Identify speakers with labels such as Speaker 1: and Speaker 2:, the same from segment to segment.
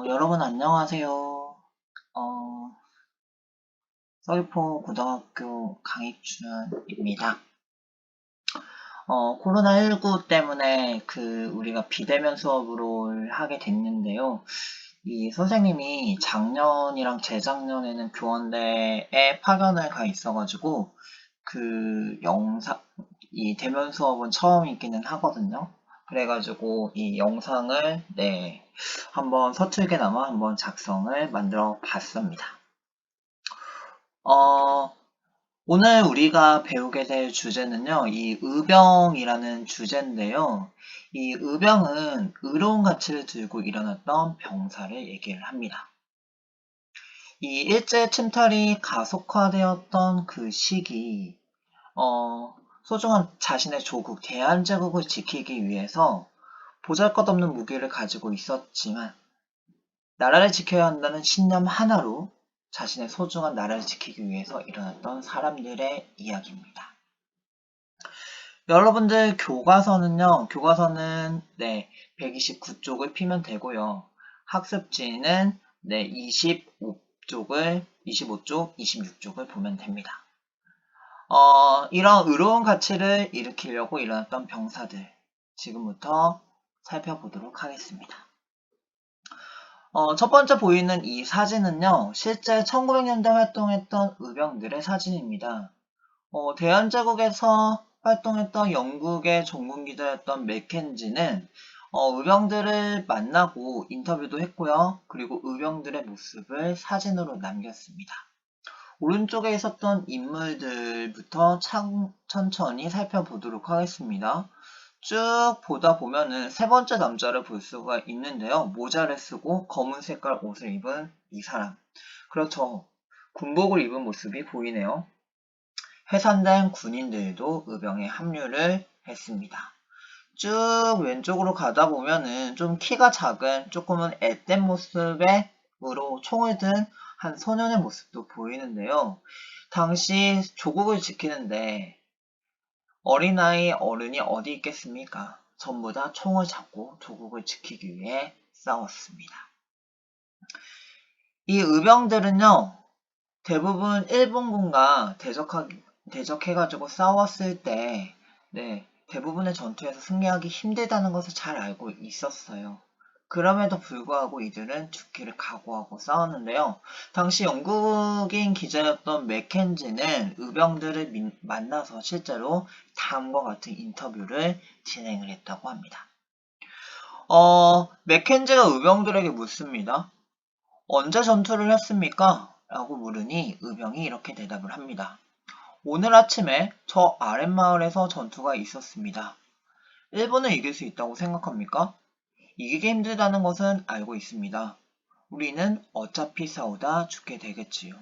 Speaker 1: 여러분 안녕하세요. 어, 서귀포 고등학교 강익준입니다. 코로나19 때문에 우리가 비대면 수업으로 하게 됐는데요. 이 선생님이 작년이랑 재작년에는 교원대에 파견을 가 있어가지고 이 대면 수업은 처음이기는 하거든요. 그래가지고 이 영상을 한번 서툴게나마 한번 작성을 만들어 봤습니다. 어, 오늘 우리가 배우게 될 주제는요, 이 의병이라는 주제인데요. 이 의병은 의로운 가치를 들고 일어났던 병사를 얘기를 합니다. 이 일제 침탈이 가속화되었던 그 시기, 소중한 자신의 조국, 대한제국을 지키기 위해서 보잘것없는 무기를 가지고 있었지만, 나라를 지켜야 한다는 신념 하나로 자신의 소중한 나라를 지키기 위해서 일어났던 사람들의 이야기입니다. 여러분들 교과서는 129쪽을 피면 되고요. 학습지는 25쪽, 26쪽을 보면 됩니다. 이런 의로운 가치를 일으키려고 일어났던 병사들, 지금부터 살펴보도록 하겠습니다. 첫 번째 보이는 이 사진은요, 실제 1900년대 활동했던 의병들의 사진입니다. 대한제국에서 활동했던 영국의 전군기자였던 맥켄지는 의병들을 만나고 인터뷰도 했고요. 그리고 의병들의 모습을 사진으로 남겼습니다. 오른쪽에 있었던 인물들부터 천천히 살펴보도록 하겠습니다. 쭉 보다 보면은 세 번째 남자를 볼 수가 있는데요. 모자를 쓰고 검은 색깔 옷을 입은 이 사람. 그렇죠. 군복을 입은 모습이 보이네요. 해산된 군인들도 의병에 합류를 했습니다. 쭉 왼쪽으로 가다 보면은 좀 키가 작은 조금은 앳된 모습으로 총을 든 한 소년의 모습도 보이는데요. 당시 조국을 지키는데 어린아이 어른이 어디 있겠습니까? 전부 다 총을 잡고 조국을 지키기 위해 싸웠습니다. 이 의병들은요, 대부분 일본군과 대적해가지고 싸웠을 때, 대부분의 전투에서 승리하기 힘들다는 것을 잘 알고 있었어요. 그럼에도 불구하고 이들은 죽기를 각오하고 싸웠는데요. 당시 영국인 기자였던 맥켄지는 의병들을 만나서 실제로 다음과 같은 인터뷰를 진행을 했다고 합니다. 맥켄지가 의병들에게 묻습니다. 언제 전투를 했습니까? 라고 물으니 의병이 이렇게 대답을 합니다. 오늘 아침에 저 아랫마을에서 전투가 있었습니다. 일본을 이길 수 있다고 생각합니까? 이기기 힘들다는 것은 알고 있습니다. 우리는 어차피 싸우다 죽게 되겠지요.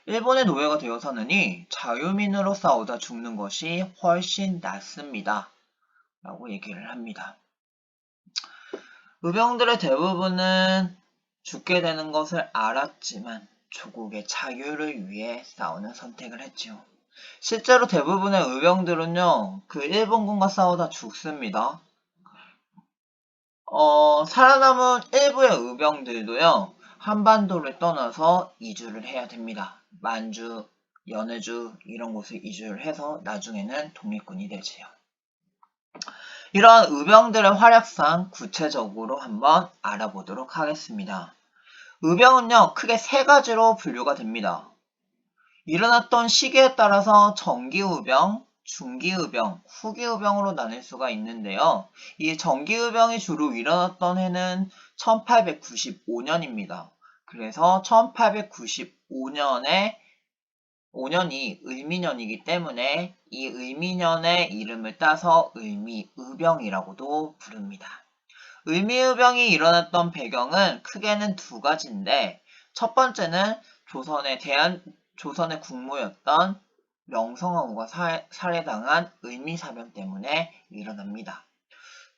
Speaker 1: 일본의 노예가 되어 사느니 자유민으로 싸우다 죽는 것이 훨씬 낫습니다. 라고 얘기를 합니다. 의병들의 대부분은 죽게 되는 것을 알았지만 조국의 자유를 위해 싸우는 선택을 했지요. 실제로 대부분의 의병들은요, 일본군과 싸우다 죽습니다. 살아남은 일부의 의병들도요, 한반도를 떠나서 이주를 해야 됩니다. 만주, 연해주 이런 곳을 이주를 해서 나중에는 독립군이 되지요. 이러한 의병들의 활약상 구체적으로 한번 알아보도록 하겠습니다. 의병은요, 크게 세 가지로 분류가 됩니다. 일어났던 시기에 따라서 정기의병, 중기의병, 후기의병으로 나눌 수가 있는데요. 이 정기의병이 주로 일어났던 해는 1895년입니다. 그래서 1895년이 을미년이기 때문에 이 을미년의 이름을 따서 을미의병이라고도 부릅니다. 을미의병이 일어났던 배경은 크게는 두 가지인데, 첫 번째는 조선의 국무였던 명성황후가 살해당한 을미사변 때문에 일어납니다.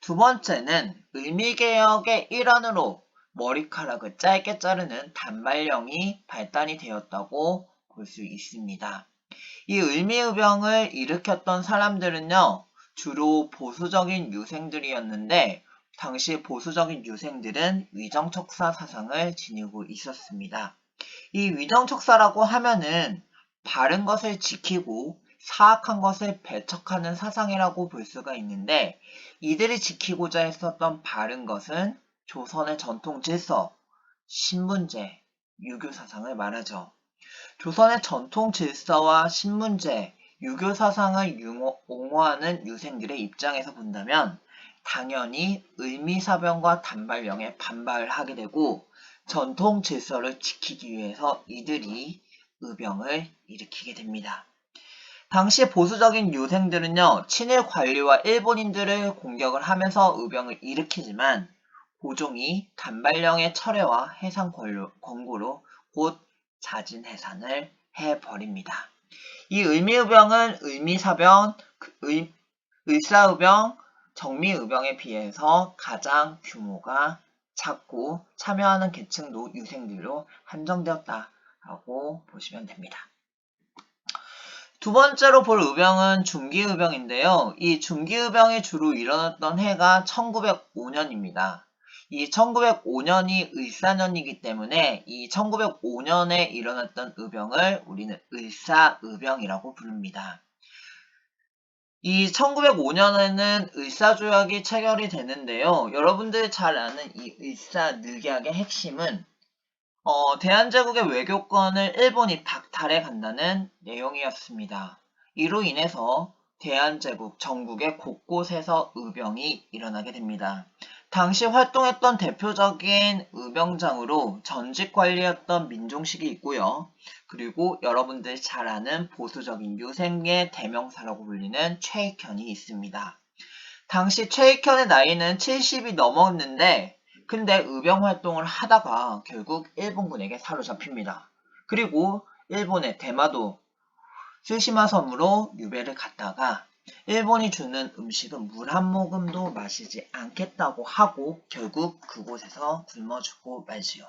Speaker 1: 두 번째는 을미개혁의 일환으로 머리카락을 짧게 자르는 단발령이 발단이 되었다고 볼 수 있습니다. 이 을미의병을 일으켰던 사람들은요, 주로 보수적인 유생들이었는데 당시 보수적인 유생들은 위정척사 사상을 지니고 있었습니다. 이 위정척사라고 하면은 바른 것을 지키고 사악한 것을 배척하는 사상이라고 볼 수가 있는데, 이들이 지키고자 했었던 바른 것은 조선의 전통 질서, 신문제, 유교 사상을 말하죠. 조선의 전통 질서와 신문제, 유교 사상을 옹호하는 유생들의 입장에서 본다면 당연히 을미사병과 단발령에 반발을 하게 되고, 전통 질서를 지키기 위해서 이들이 의병을 일으키게 됩니다. 당시 보수적인 유생들은요, 친일 관리와 일본인들을 공격을 하면서 의병을 일으키지만, 고종이 단발령의 철회와 해상 권고로 곧 자진해산을 해버립니다. 이 을미의병은 을미사병, 을사의병, 정미의병에 비해서 가장 규모가 작고 참여하는 계층도 유생들로 한정되었다라고 보시면 됩니다. 두 번째로 볼 의병은 중기의병인데요. 이 중기의병이 주로 일어났던 해가 1905년입니다. 이 1905년이 을사년이기 때문에 이 1905년에 일어났던 의병을 우리는 을사의병이라고 부릅니다. 이 1905년에는 을사조약이 체결이 되는데요. 여러분들 잘 아는 이 을사늑약의 핵심은 대한제국의 외교권을 일본이 박탈해 간다는 내용이었습니다. 이로 인해서 대한제국 전국의 곳곳에서 의병이 일어나게 됩니다. 당시 활동했던 대표적인 의병장으로 전직관리였던 민종식이 있고요. 그리고 여러분들 잘 아는 보수적인 유생의 대명사라고 불리는 최익현이 있습니다. 당시 최익현의 나이는 70이 넘었는데 근데 의병 활동을 하다가 결국 일본군에게 사로잡힙니다. 그리고 일본의 대마도 스시마 섬으로 유배를 갔다가 일본이 주는 음식은 물 한 모금도 마시지 않겠다고 하고 결국 그곳에서 굶어 죽고 말지요.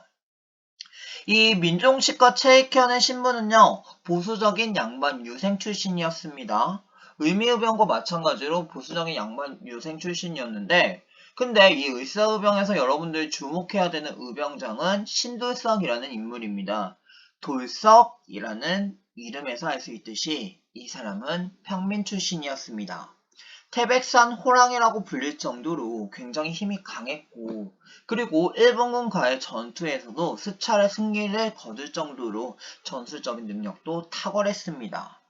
Speaker 1: 이 민종식과 최익현의 신분은요, 보수적인 양반 유생 출신이었습니다. 을미의병과 마찬가지로 보수적인 양반 유생 출신이었는데, 근데 이 을사의병에서 여러분들이 주목해야 되는 의병장은 신돌석이라는 인물입니다. 돌석이라는 이름에서 알 수 있듯이 이 사람은 평민 출신이었습니다. 태백산 호랑이라고 불릴 정도로 굉장히 힘이 강했고, 그리고 일본군과의 전투에서도 수차례 승리를 거둘 정도로 전술적인 능력도 탁월했습니다.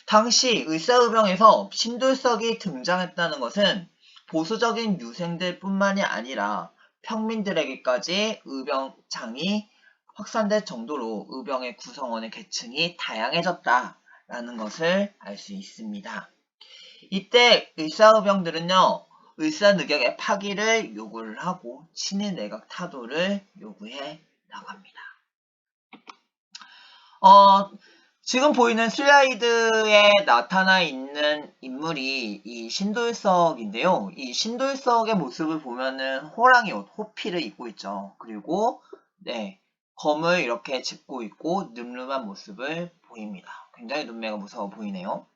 Speaker 1: 당시 을사의병에서 신돌석이 등장했다는 것은 보수적인 유생들 뿐만이 아니라 평민들에게까지 의병장이 확산될 정도로 의병의 구성원의 계층이 다양해졌다라는 것을 알 수 있습니다. 이때 을사의병들은요, 을사늑약의 파기를 요구를 하고 친일 내각 타도를 요구해 나갑니다. 지금 보이는 슬라이드에 나타나 있는 인물이 이 신돌석인데요. 이 신돌석의 모습을 보면은 호랑이 옷, 호피를 입고 있죠. 그리고 검을 이렇게 짚고 있고 늠름한 모습을 보입니다. 굉장히 눈매가 무서워 보이네요.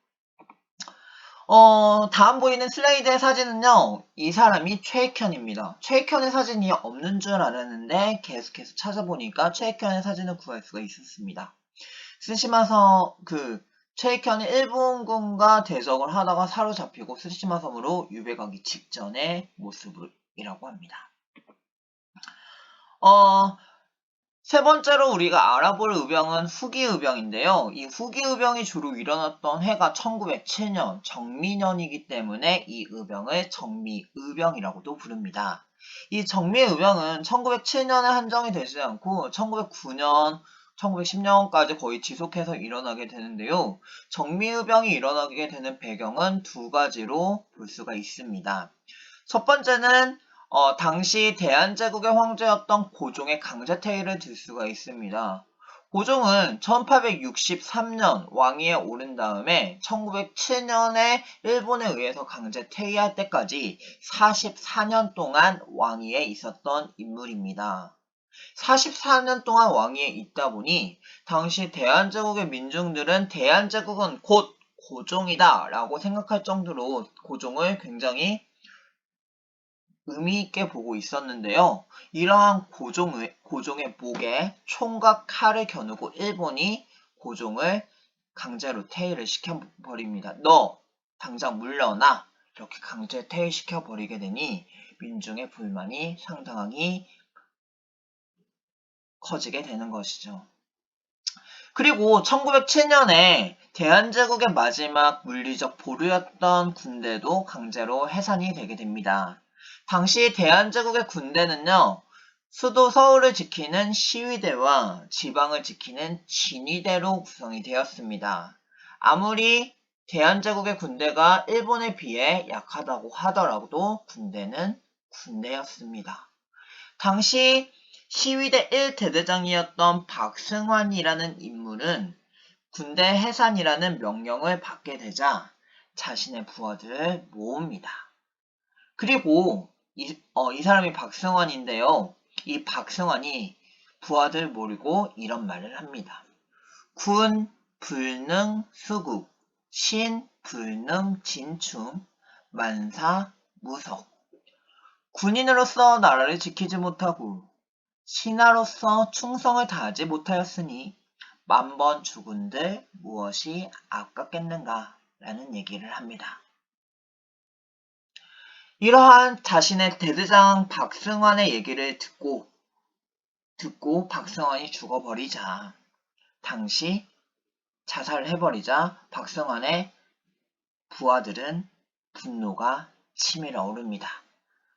Speaker 1: 다음 보이는 슬라이드의 사진은요, 이 사람이 최익현입니다. 최익현의 사진이 없는 줄 알았는데 계속해서 찾아보니까 최익현의 사진을 구할 수가 있었습니다. 스시마섬, 최익현이 일본군과 대적을 하다가 사로잡히고 스시마 섬으로 유배 가기 직전의 모습이라고 합니다. 세 번째로 우리가 알아볼 의병은 후기의병인데요. 이 후기의병이 주로 일어났던 해가 1907년 정미년이기 때문에 이 의병을 정미의병이라고도 부릅니다. 이 정미의병은 1907년에 한정이 되지 않고 1909년, 1910년까지 거의 지속해서 일어나게 되는데요. 정미의병이 일어나게 되는 배경은 두 가지로 볼 수가 있습니다. 첫 번째는 당시 대한제국의 황제였던 고종의 강제퇴위를 들 수가 있습니다. 고종은 1863년 왕위에 오른 다음에 1907년에 일본에 의해서 강제퇴위할 때까지 44년 동안 왕위에 있었던 인물입니다. 44년 동안 왕위에 있다 보니 당시 대한제국의 민중들은 대한제국은 곧 고종이다 라고 생각할 정도로 고종을 굉장히 의미 있게 보고 있었는데요. 이러한 고종의 목에 총과 칼을 겨누고 일본이 고종을 강제로 퇴위를 시켜버립니다. 너 당장 물러나! 이렇게 강제 퇴위시켜버리게 되니 민중의 불만이 상당히 커지게 되는 것이죠. 그리고 1907년에 대한제국의 마지막 물리적 보루였던 군대도 강제로 해산이 되게 됩니다. 당시 대한제국의 군대는요, 수도 서울을 지키는 시위대와 지방을 지키는 진위대로 구성이 되었습니다. 아무리 대한제국의 군대가 일본에 비해 약하다고 하더라도 군대는 군대였습니다. 당시 시위대 1대대장이었던 박승환이라는 인물은 군대 해산이라는 명령을 받게 되자 자신의 부하들을 모읍니다. 그리고 이 사람이 박승환인데요. 이 박승환이 부하들 모르고 이런 말을 합니다. 군 불능 수국, 신 불능 진춤, 만사 무석. 군인으로서 나라를 지키지 못하고 신하로서 충성을 다하지 못하였으니 만번 죽은들 무엇이 아깝겠는가 라는 얘기를 합니다. 이러한 자신의 대대장 박승환의 얘기를 듣고 박승환이 죽어버리자 당시 자살을 해버리자 박승환의 부하들은 분노가 치밀어 오릅니다.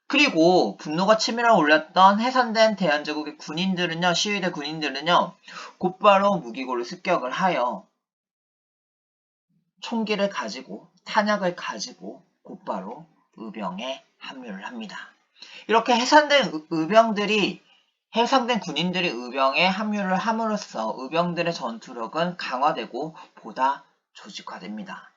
Speaker 1: 그리고 분노가 치밀어 올랐던 해산된 대한제국의 군인들은요, 시위대 군인들은요, 곧바로 무기고를 습격을 하여 총기를 가지고 탄약을 가지고 곧바로 의병에 합류를 합니다. 이렇게 해산된 군인들이 의병에 합류를 함으로써 의병들의 전투력은 강화되고 보다 조직화됩니다.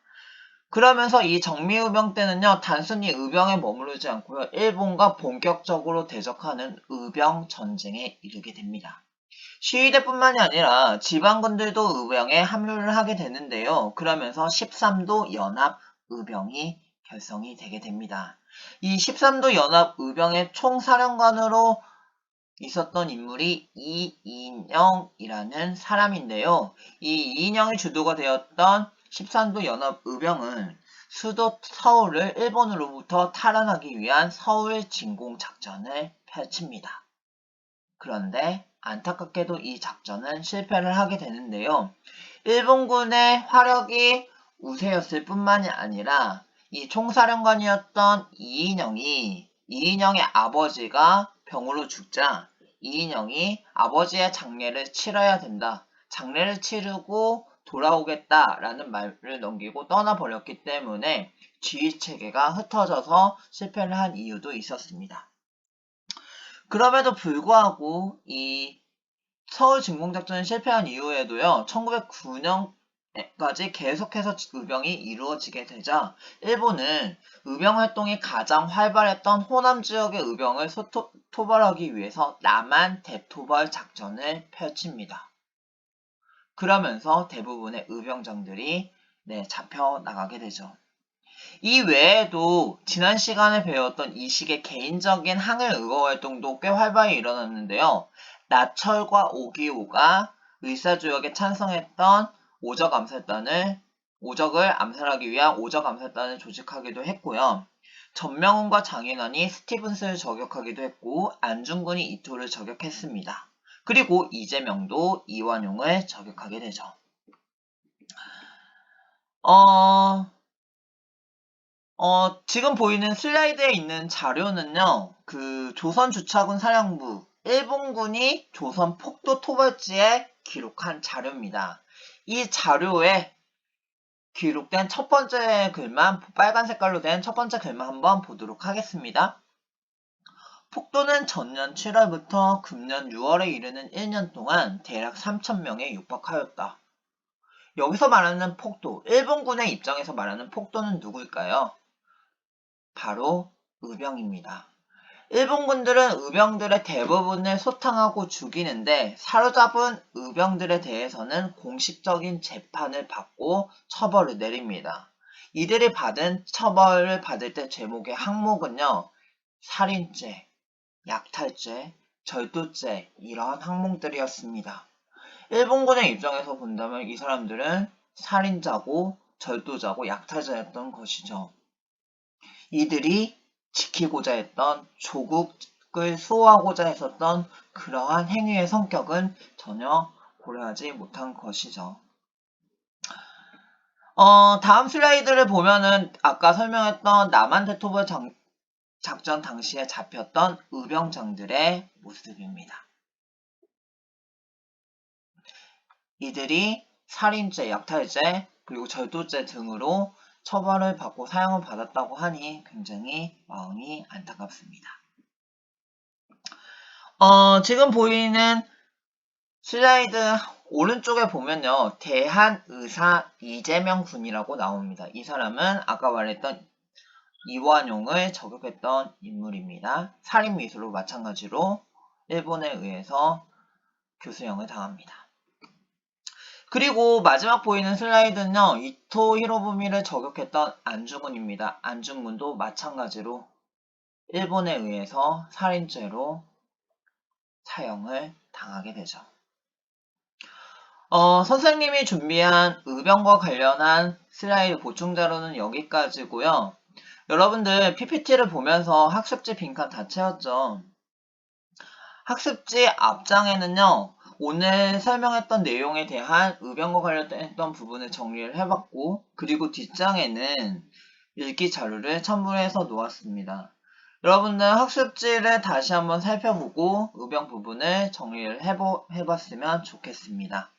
Speaker 1: 그러면서 이 정미의병 때는요, 단순히 의병에 머무르지 않고요, 일본과 본격적으로 대적하는 의병 전쟁에 이르게 됩니다. 시위대뿐만이 아니라 지방군들도 의병에 합류를 하게 되는데요. 그러면서 13도 연합 의병이 결성이 되게 됩니다. 이 13도 연합 의병의 총사령관으로 있었던 인물이 이인영이라는 사람인데요. 이 이인영이 주도가 되었던 13도 연합 의병은 수도 서울을 일본으로부터 탈환하기 위한 서울 진공 작전을 펼칩니다. 그런데 안타깝게도 이 작전은 실패를 하게 되는데요. 일본군의 화력이 우세였을 뿐만이 아니라 이 총사령관이었던 이인영의 아버지가 병으로 죽자 이인영이 아버지의 장례를 치러야 된다. 장례를 치르고 돌아오겠다라는 말을 넘기고 떠나버렸기 때문에 지휘체계가 흩어져서 실패를 한 이유도 있었습니다. 그럼에도 불구하고 이 서울 진공작전이 실패한 이후에도요, 1909년까지 계속해서 의병이 이루어지게 되자 일본은 의병 활동이 가장 활발했던 호남 지역의 의병을 토벌하기 위해서 남한 대토벌 작전을 펼칩니다. 그러면서 대부분의 의병장들이 잡혀 나가게 되죠. 이 외에도 지난 시간에 배웠던 이식의 개인적인 항일 의거 활동도 꽤 활발히 일어났는데요. 나철과 오기오가 을사조약에 찬성했던 오적을 암살하기 위한 오적 암살단을 조직하기도 했고요. 전명훈과 장인환이 스티븐스를 저격하기도 했고 안중근이 이토를 저격했습니다. 그리고 이재명도 이완용을 저격하게 되죠. 지금 보이는 슬라이드에 있는 자료는요, 그 조선주차군 사령부, 일본군이 조선 폭도 토벌지에 기록한 자료입니다. 이 자료에 기록된 첫 번째 글만, 빨간 색깔로 된 첫 번째 글만 한번 보도록 하겠습니다. 폭도는 전년 7월부터 금년 6월에 이르는 1년 동안 대략 3,000명에 육박하였다. 여기서 말하는 폭도, 일본군의 입장에서 말하는 폭도는 누구일까요? 바로 의병입니다. 일본군들은 의병들의 대부분을 소탕하고 죽이는데 사로잡은 의병들에 대해서는 공식적인 재판을 받고 처벌을 내립니다. 이들이 받은 처벌을 받을 때 제목의 항목은요. 살인죄, 약탈죄, 절도죄 이러한 항목들이었습니다. 일본군의 입장에서 본다면 이 사람들은 살인자고 절도자고 약탈자였던 것이죠. 이들이 지키고자 했던 조국을 수호하고자 했었던 그러한 행위의 성격은 전혀 고려하지 못한 것이죠. 다음 슬라이드를 보면은 아까 설명했던 남한 대토벌 작전 당시에 잡혔던 의병장들의 모습입니다. 이들이 살인죄, 약탈죄, 그리고 절도죄 등으로 처벌을 받고 사형을 받았다고 하니 굉장히 마음이 안타깝습니다. 지금 보이는 슬라이드 오른쪽에 보면요. 대한의사 이재명 군이라고 나옵니다. 이 사람은 아까 말했던 이완용을 저격했던 인물입니다. 살인미수로 마찬가지로 일본에 의해서 교수형을 당합니다. 그리고 마지막 보이는 슬라이드는요. 이토 히로부미를 저격했던 안중근입니다. 안중근도 마찬가지로 일본에 의해서 살인죄로 사형을 당하게 되죠. 선생님이 준비한 의병과 관련한 슬라이드 보충 자료는 여기까지고요. 여러분들 PPT를 보면서 학습지 빈칸 다 채웠죠? 학습지 앞장에는요. 오늘 설명했던 내용에 대한 의병과 관련했던 부분을 정리를 해봤고 그리고 뒷장에는 읽기 자료를 첨부해서 놓았습니다. 여러분들 학습지를 다시 한번 살펴보고 의병 부분을 정리를 해봤으면 좋겠습니다.